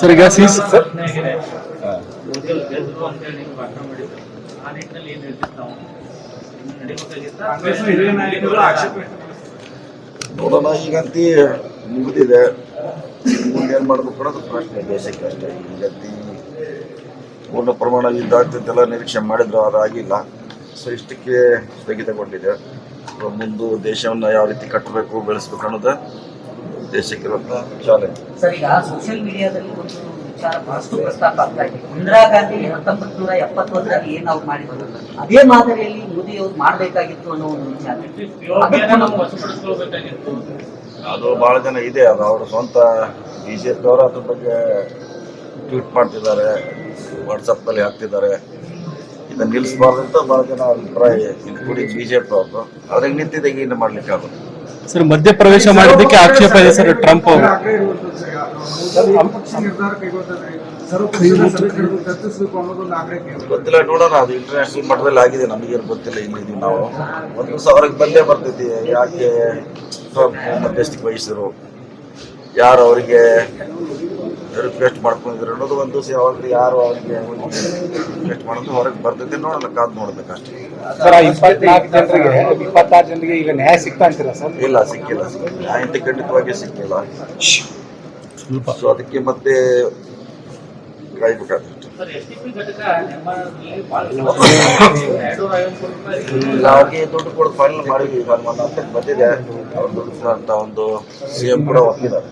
Sir ಈಗ ನೋಡೋಣ, ಈಗಂತಿ ಮುಗಿದಿದೆ. ಮುಂದೇನು ಮಾಡಬೇಕು ಅನ್ನೋದು ಪ್ರಶ್ನೆ ದೇಶಕ್ಕೆ ಅಷ್ಟೇ. ಈಗಂತಿ ಪೂರ್ಣ ಪ್ರಮಾಣ ಯುದ್ಧ ಆಗ್ತಿದ್ದೆಲ್ಲ ನಿರೀಕ್ಷೆ ಮಾಡಿದ್ರು, ಅದಾಗಿಲ್ಲ. ಸೊ ಇಷ್ಟಕ್ಕೆ ಸ್ಥಗಿತಗೊಂಡಿದೆ. ಮುಂದೆ ದೇಶವನ್ನು ಯಾವ ರೀತಿ ಕಟ್ಟಬೇಕು, ಬೆಳೆಸಬೇಕು ಅನ್ನೋದು ದೇಶಕ್ಕಿರುವಂತ ಚಾಲೆಂಜ್. ಸರ್, ಈಗ ಸೋಷಿಯಲ್ ಮೀಡಿಯಾದಲ್ಲಿ ಒಂದು ವಿಚಾರ ಬಹಳಷ್ಟು ಪ್ರಸ್ತಾಪ ಆಗ್ತಾ ಇದೆ. ಇಂದಿರಾ ಗಾಂಧಿ 1971ರಲ್ಲಿ ಏನ್ ಅವ್ರು ಮಾಡಿದ್ರು ಅದೇ ಮಾದರಿಯಲ್ಲಿ ಮೋದಿ ಅವ್ರು ಮಾಡ್ಬೇಕಾಗಿತ್ತು ಅನ್ನೋ ಒಂದು ವಿಚಾರ. ಅದು ಬಹಳ ಜನ ಇದೆ. ಅದು ಅವರ ಸ್ವಂತ ಬಿಜೆಪಿ ಅವರು ಅದ್ರ ಬಗ್ಗೆ ಟ್ವೀಟ್ ಮಾಡ್ತಿದ್ದಾರೆ, ವಾಟ್ಸಪ್ನಲ್ಲಿ ಹಾಕ್ತಿದ್ದಾರೆ. ಇದನ್ನು ನಿಲ್ಲಿಸಬಾರ್ದು ಅಂತ ಬಹಳ ಜನ ಅಭಿಪ್ರಾಯ, ಇನ್ಕ್ಲೂಡಿಂಗ್ ಬಿಜೆಪಿ ಅವ್ರದ್ದು. ಅವ್ರಿಗೆ ನಿಂತಿದೆ, ಈಗ ಇನ್ನು ಮಾಡ್ಲಿಕ್ಕೆ ಆಗೋದು. ಸರ್, ಮಧ್ಯಪ್ರವೇಶ ಮಾಡಿದ್ದಕ್ಕೆ ಆಕ್ಷೇಪ ಇದೆ ಸರ್ ಟ್ರಂಪ್ ಅವರು. ಗೊತ್ತಿಲ್ಲ, ನೋಡೋಣ. ಅದು ಇಂಟರ್ನ್ಯಾಷನಲ್ ಮಟ್ಟದಲ್ಲಿ ಆಗಿದೆ, ನಮಗೇನು ಗೊತ್ತಿಲ್ಲ. ಇಲ್ಲಿದ್ದೀವಿ ನಾವು. ಒಂದು ದಿವಸ ಅವ್ರಿಗೆ ಬಂದೇ ಬರ್ತೈತಿ. ಯಾಕೆ ಟ್ರಂಪ್ ಮಧ್ಯಸ್ಥಿಕೆ ವಹಿಸಿದ್ರು, ಯಾರು ಅವರಿಗೆ ರಿಕ್ವೆಸ್ಟ್ ಮಾಡ್ಕೊಂಡಿದ್ರು ಅನ್ನೋದು ಒಂದು ದಿವಸ ಯಾವಾಗ ಯಾರು ಅವರಿಗೆ ರಿಕ್ವೆಸ್ಟ್ ಮಾಡೋದು ಹೊರಗೆ ಬರ್ತೈತಿ. ನೋಡೋಣ, ಕಾದು ನೋಡ್ಬೇಕಷ್ಟೇ. ಸರ್, 26 ಜನರಿಗೆ ಈಗ ನ್ಯಾಯ ಸಿಗ್ತಾ ಅಂತೀರಾ ಸರ್? ಇಲ್ಲ, ಸಿಕ್ಕಿಲ್ಲ. ನ್ಯಾಯ ಖಂಡಿತವಾಗಿ ಸಿಕ್ಕಿಲ್ಲ. ಸೊ ಅದಕ್ಕೆ ಮತ್ತೆ ಕಾಯ್ಬೇಕಾಗುತ್ತೆ. ಅವ್ರಿಗೆ ದುಡ್ಡು ಕೊಡೋದು ಫೈನಲ್ ಮಾಡಿದ್ವಿ. ಒಂದು ಹಂತಕ್ಕೆ ಬಂದಿದೆ. ಅವ್ರ ದುಡ್ಡು ಅಂತ ಒಂದು CM ಕೂಡ ಒಪ್ಪಿದ್ದಾರೆ.